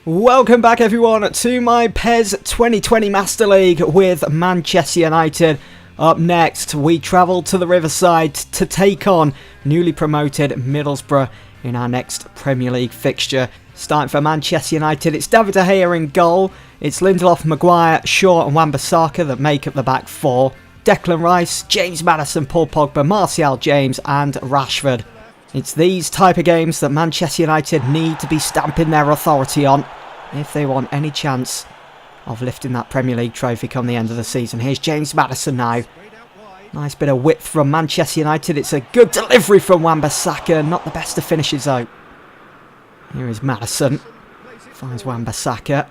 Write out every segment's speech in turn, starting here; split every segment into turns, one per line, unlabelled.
Welcome back everyone to my PES 2020 Master League with Manchester United. Up next, we travel to the Riverside to take on newly promoted Middlesbrough in our next Premier League fixture. Starting for Manchester United, it's David De Gea in goal. It's Lindelof, Maguire, Shaw and Wan-Bissaka that make up the back four. Declan Rice, James Maddison, Paul Pogba, Martial, James and Rashford. It's these type of games that Manchester United need to be stamping their authority on if they want any chance of lifting that Premier League trophy come the end of the season. Here's James Maddison now. Nice bit of width from Manchester United. It's a good delivery from Wan-Bissaka. Not the best of finishes though. Here is Maddison. Finds Wan-Bissaka.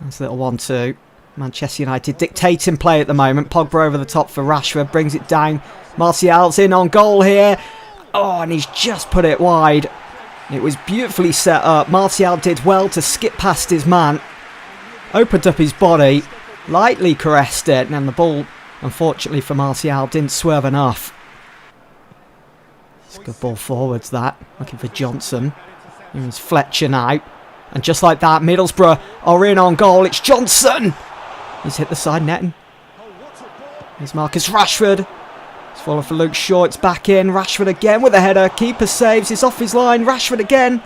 Nice little 1-2. Manchester United dictating play at the moment. Pogba over the top for Rashford. Brings it down. Martial's in on goal here. Oh, and he's just put it wide. It was beautifully set up. Martial did well to skip past his man. Opened up his body. Lightly caressed it. And the ball, unfortunately for Martial, didn't swerve enough. It's a good ball forwards that. Looking for Johnson. Here's Fletcher now. And just like that, Middlesbrough are in on goal. It's Johnson. He's hit the side netting. Here's Marcus Rashford. It's fallen for Luke Shaw. It's back in. Rashford again with a header. Keeper saves. It's off his line. Rashford again.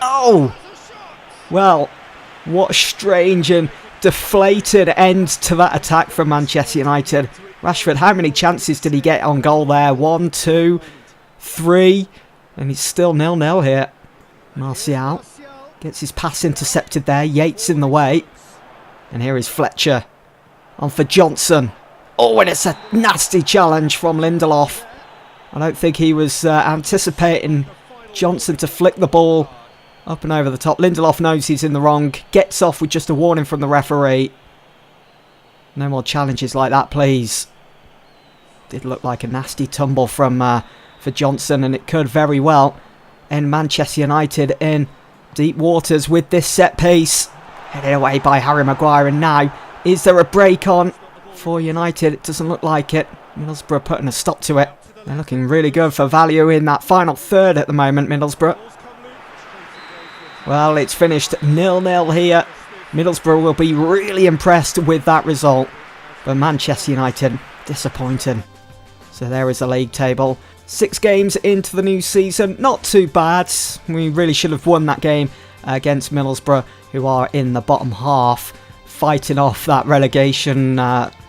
Oh! Well, what a strange and deflated end to that attack from Manchester United. Rashford, how many chances did he get on goal there? 1, 2, 3. And he's still 0-0 here. Martial gets his pass intercepted there. Yates in the way. And here is Fletcher. On for Johnson. Oh, and it's a nasty challenge from Lindelof. I don't think he was anticipating Johnson to flick the ball up and over the top. Lindelof knows he's in the wrong. Gets off with just a warning from the referee. No more challenges like that, please. Did look like a nasty tumble from for Johnson, and it could very well end Manchester United in deep waters with this set piece. Headed away by Harry Maguire, and now, is there a break on for United? It doesn't look like it. Middlesbrough putting a stop to it. They're looking really good for value in that final third at the moment, Middlesbrough. Well, it's finished 0-0 here. Middlesbrough will be really impressed with that result. But Manchester United, disappointing. So there is the league table. 6 games into the new season. Not too bad. We really should have won that game against Middlesbrough, who are in the bottom half, fighting off that relegation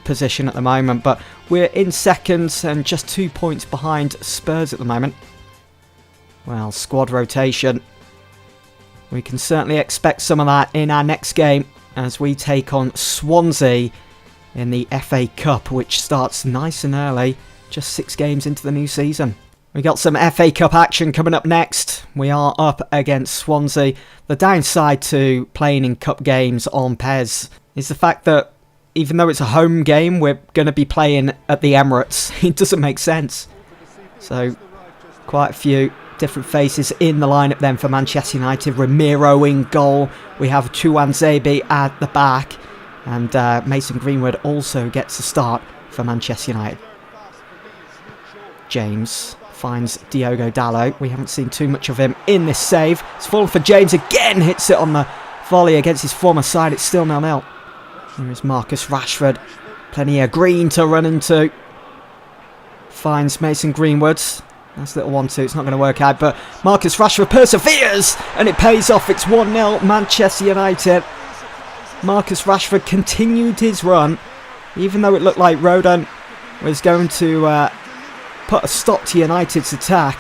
position at the moment. But we're in second and just 2 points behind Spurs at the moment. Well, squad rotation. We can certainly expect some of that in our next game as we take on Swansea in the FA Cup, which starts nice and early, just 6 games into the new season. We got some FA Cup action coming up next. We are up against Swansea. The downside to playing in cup games on PES is the fact that even though it's a home game, we're going to be playing at the Emirates. It doesn't make sense. So, quite a few different faces in the lineup then for Manchester United. Ramiro in goal. We have Chuanzebe at the back. And Mason Greenwood also gets a start for Manchester United. James finds Diogo Dalot. We haven't seen too much of him in this save. It's fallen for James again. Hits it on the volley against his former side. It's still 0-0. Here is Marcus Rashford. Plenty of green to run into. Finds Mason Greenwood. Nice little 1-2. It's not going to work out. But Marcus Rashford perseveres. And it pays off. It's 1-0 Manchester United. Marcus Rashford continued his run. Even though it looked like Rodon was going to put a stop to United's attack,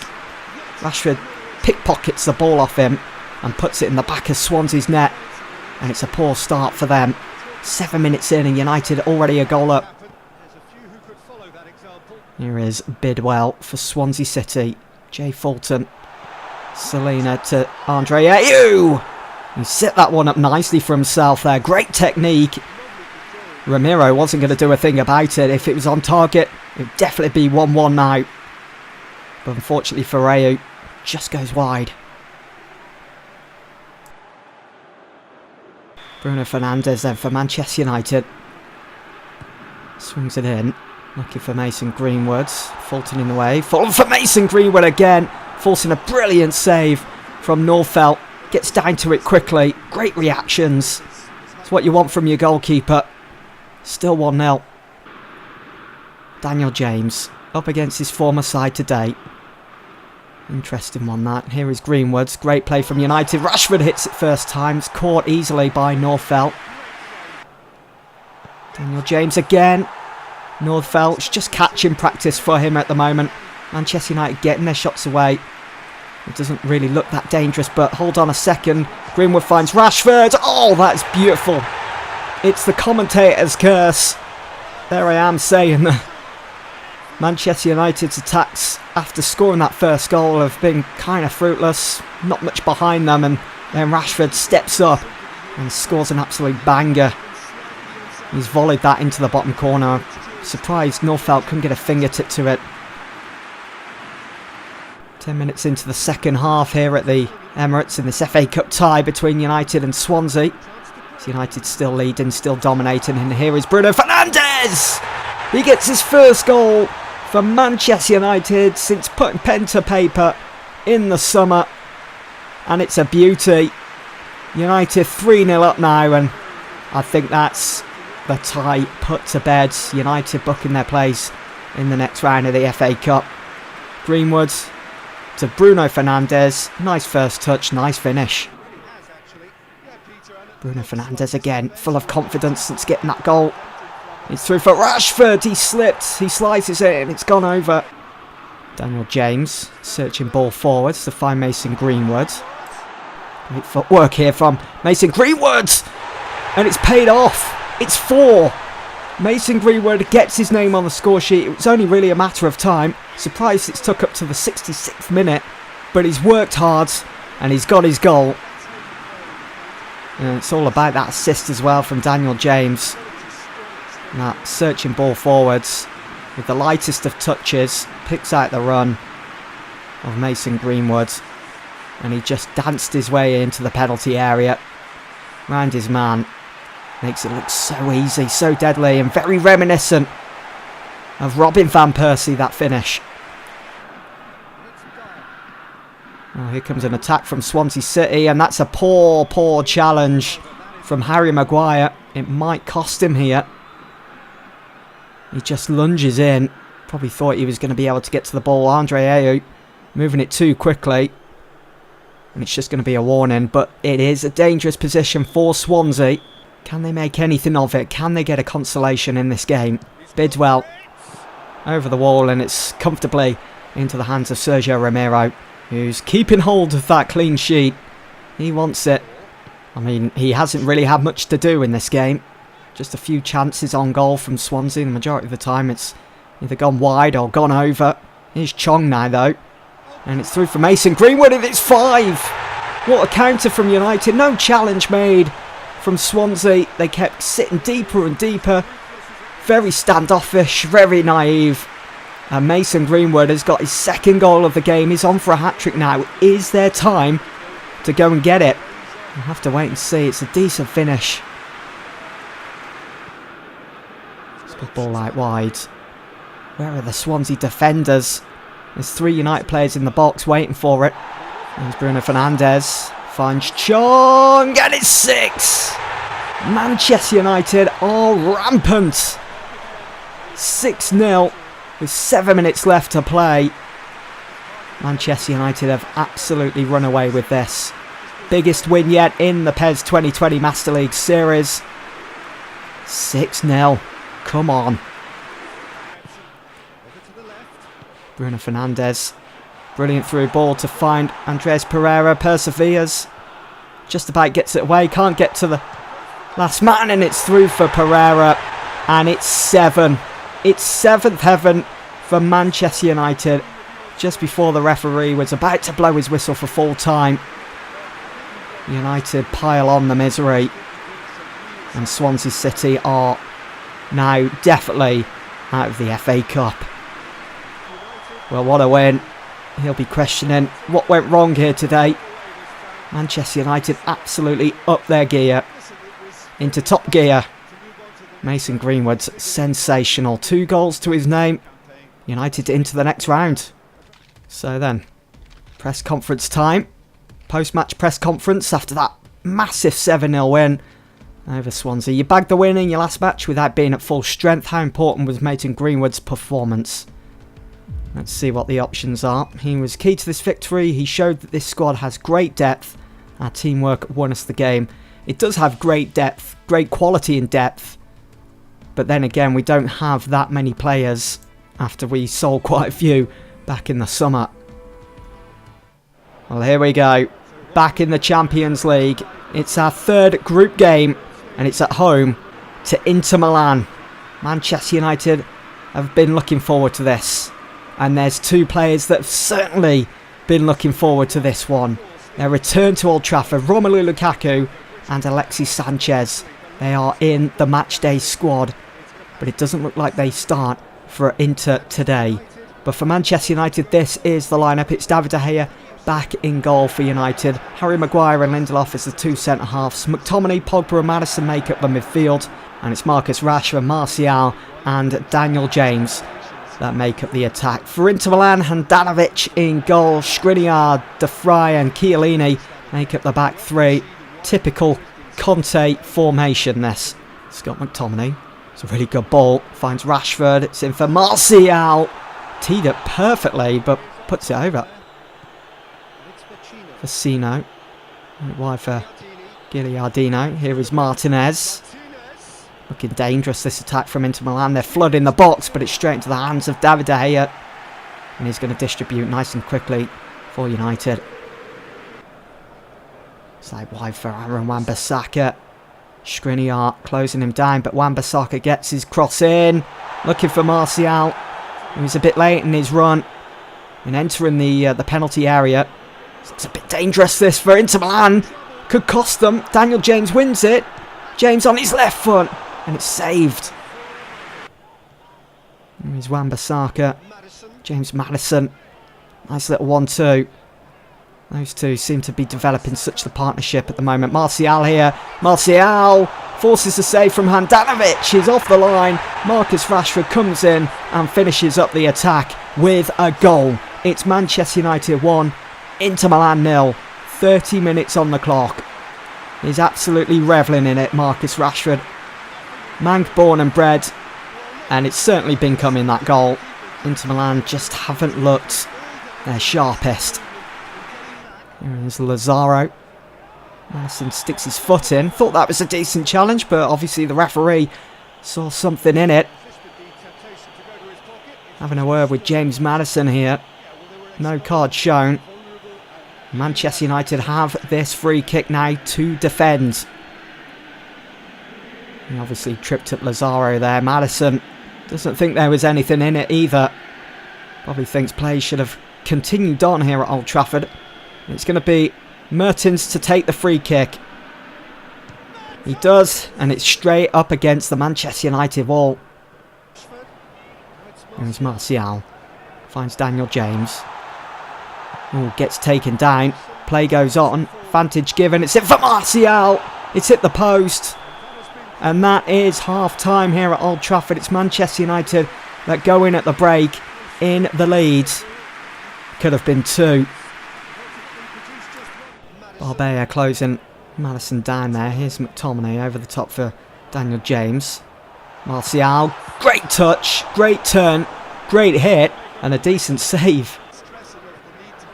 Rashford pickpockets the ball off him and puts it in the back of Swansea's net, and it's a poor start for them. 7 minutes in and United already a goal up. Here is Bidwell for Swansea City. Jay Fulton. Selena to Andre Ayew. He set that one up nicely for himself there. Great technique. Ramiro wasn't going to do a thing about it. If it was on target, it would definitely be 1-1 now. But unfortunately for Ayew, just goes wide. Bruno Fernandes then for Manchester United. Swings it in. Looking for Mason Greenwood. Fulton in the way. Falling for Mason Greenwood again. Forcing a brilliant save from Norfelt. Gets down to it quickly. Great reactions. It's what you want from your goalkeeper. Still 1-0. Daniel James up against his former side today. Interesting one that. Here is Greenwood. Great play from United. Rashford hits it first time. It's caught easily by Northfelt. Daniel James again. Northfelt's just catching practice for him at the moment. Manchester United getting their shots away. It doesn't really look that dangerous, but hold on a second. Greenwood finds Rashford. Oh, that's beautiful. It's the commentator's curse. There I am saying that Manchester United's attacks after scoring that first goal have been kind of fruitless. Not much behind them, and then Rashford steps up and scores an absolute banger. He's volleyed that into the bottom corner. Surprised Northfelt couldn't get a fingertip to it. 10 minutes into the second half here at the Emirates in this FA Cup tie between United and Swansea. United still leading, still dominating, and here is Bruno Fernandes! He gets his first goal for Manchester United since putting pen to paper in the summer, and it's a beauty. United 3-0 up now, and I think that's the tie put to bed. United booking their place in the next round of the FA Cup. Greenwood to Bruno Fernandes. Nice first touch, nice finish. Bruno Fernandes again, full of confidence since getting that goal. It's through for Rashford. He slipped, he slices it, and it's gone over. Daniel James searching ball forwards to find Mason Greenwood. Great footwork here from Mason Greenwood, and it's paid off. It's 4. Mason Greenwood gets his name on the score sheet. It was only really a matter of time. Surprised it's took up to the 66th minute, but he's worked hard and he's got his goal. And it's all about that assist as well from Daniel James. And that searching ball forwards with the lightest of touches, picks out the run of Mason Greenwood, and he just danced his way into the penalty area, round his man. Makes it look so easy, so deadly, and very reminiscent of Robin van Persie, that finish. Oh, here comes an attack from Swansea City, and that's a poor challenge from Harry Maguire. It might cost him here. He just lunges in. Probably thought he was going to be able to get to the ball. Andre Ayew moving it too quickly. And it's just going to be a warning, but it is a dangerous position for Swansea. Can they make anything of it? Can they get a consolation in this game? Bidwell over the wall, and it's comfortably into the hands of Sergio Romero, who's keeping hold of that clean sheet. He wants it. I mean, he hasn't really had much to do in this game. Just a few chances on goal from Swansea. The majority of the time it's either gone wide or gone over. Here's Chong now though. And it's through for Mason Greenwood, and it's 5. What a counter from United. No challenge made from Swansea. They kept sitting deeper and deeper. Very standoffish, very naive. And Mason Greenwood has got his second goal of the game. He's on for a hat-trick now. Is there time to go and get it? We'll have to wait and see. It's a decent finish. It's a good ball out wide. Where are the Swansea defenders? There's 3 United players in the box waiting for it. There's Bruno Fernandes. Finds Chong, and it's 6. Manchester United are rampant. 6-0 with 7 minutes left to play. Manchester United have absolutely run away with this. Biggest win yet in the PES 2020 Master League series. 6-0. Come on. Bruno Fernandes. Brilliant through ball to find Andres Pereira. Perseveres. Just about gets it away. Can't get to the last man, and it's through for Pereira. And it's 7. It's 7th heaven for Manchester United. Just before the referee was about to blow his whistle for full time. United pile on the misery. And Swansea City are now definitely out of the FA Cup. Well, what a win. He'll be questioning what went wrong here today. Manchester United absolutely up their gear. Into top gear. Mason Greenwood's sensational. 2 goals to his name. United into the next round. So then, press conference time. post-match press conference after that massive 7-0 win over Swansea. You bagged the win in your last match without being at full strength. How important was Mason Greenwood's performance? Let's see what the options are. He was key to this victory. He showed that this squad has great depth. Our teamwork won us the game. It does have great depth, great quality and depth. But then again, we don't have that many players after we sold quite a few back in the summer. Well, here we go. Back in the Champions League. It's our third group game. And it's at home to Inter Milan. Manchester United have been looking forward to this. And there's two players that have certainly been looking forward to this one. Their return to Old Trafford, Romelu Lukaku and Alexis Sanchez. They are in the matchday squad. But it doesn't look like they start for Inter today. But for Manchester United, this is the lineup. It's David De Gea back in goal for United. Harry Maguire and Lindelof as the two centre-halves. McTominay, Pogba and Maddison make up the midfield. And it's Marcus Rashford, Martial and Daniel James that make up the attack. For Inter Milan, Handanovic in goal. Skriniar, De Vrij and Chiellini make up the back three. Typical Conte formation this. Scott McTominay. It's a really good ball. Finds Rashford. It's in for Martial. Teed it perfectly, but puts it over. For Sino. Wide for Gigliardino. Here is Martinez. Looking dangerous, this attack from Inter Milan. They're flooding the box, but it's straight into the hands of David De Gea. And he's going to distribute nice and quickly for United. Side wide for Aaron Wan-Bissaka. Skriniar closing him down, but Wan-Bissaka gets his cross in. Looking for Martial. He was a bit late in his run. And entering the penalty area. It's a bit dangerous this for Inter Milan. Could cost them. Daniel James wins it. James on his left foot. And it's saved. Here's Wan-Bissaka. James Maddison. Nice little 1-2. Those two seem to be developing such the partnership at the moment. Martial here. Martial forces a save from Handanovic. He's off the line. Marcus Rashford comes in and finishes up the attack with a goal. It's Manchester United 1, Inter Milan 0. 30 minutes on the clock. He's absolutely revelling in it, Marcus Rashford. Manc born and bred. And it's certainly been coming, that goal. Inter Milan just haven't looked their sharpest. Here is Lazaro. Madison sticks his foot in. Thought that was a decent challenge, but obviously the referee saw something in it. Having a word with James Maddison here. No card shown. Manchester United have this free kick now to defend. He obviously tripped up Lazaro there. Maddison doesn't think there was anything in it either. Probably thinks play should have continued on here at Old Trafford. It's going to be Mertens to take the free kick. He does, and it's straight up against the Manchester United wall. There's Martial. Finds Daniel James. Oh, gets taken down. Play goes on. Advantage given. It's in for Martial. It's hit the post. And that is half-time here at Old Trafford. It's Manchester United that go in at the break in the lead. Could have been 2. Barbea closing Maddison down there. Here's McTominay over the top for Daniel James. Martial. Great touch. Great turn. Great hit. And a decent save.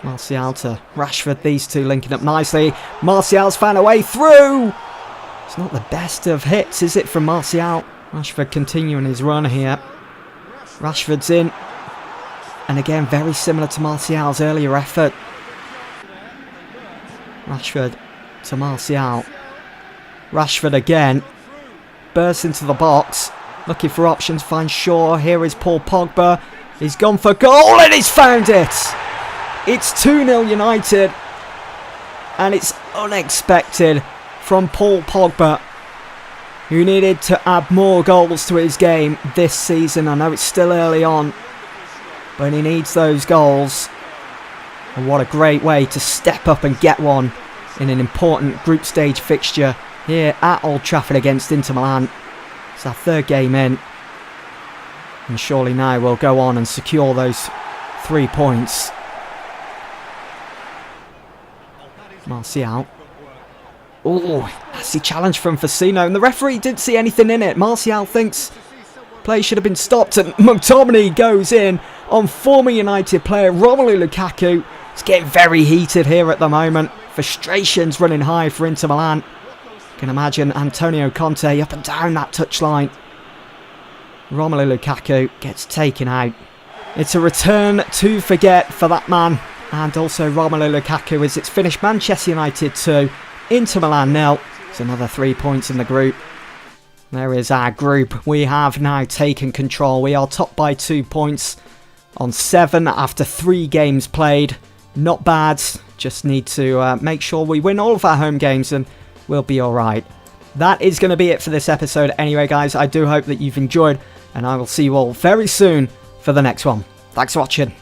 Martial to Rashford. These two linking up nicely. Martial's found a way through. It's not the best of hits, is it, from Martial? Rashford continuing his run here. Rashford's in. And again, very similar to Martial's earlier effort. Rashford to Martial. Rashford again. Bursts into the box. Looking for options. Finds Shaw. Here is Paul Pogba. He's gone for goal and he's found it. It's 2-0 United. And it's unexpected from Paul Pogba, who needed to add more goals to his game this season. I know it's still early on, but he needs those goals. And what a great way to step up and get one in an important group stage fixture here at Old Trafford against Inter Milan. It's our third game in. And surely now we'll go on and secure those 3 points. Martial. Oh, nasty challenge from Fasino. And the referee didn't see anything in it. Martial thinks play should have been stopped. And McTominay goes in on former United player Romelu Lukaku. It's getting very heated here at the moment. Frustrations running high for Inter Milan. You can imagine Antonio Conte up and down that touchline. Romelu Lukaku gets taken out. It's a return to forget for that man. And also Romelu Lukaku as it's finished Manchester United 2, Inter Milan 0. It's another 3 points in the group. There is our group. We have now taken control. We are top by 2 points on 7 after 3 games played. Not bad. Just need to make sure we win all of our home games and we'll be alright. That is going to be it for this episode anyway, guys. I do hope that you've enjoyed and I will see you all very soon for the next one. Thanks for watching.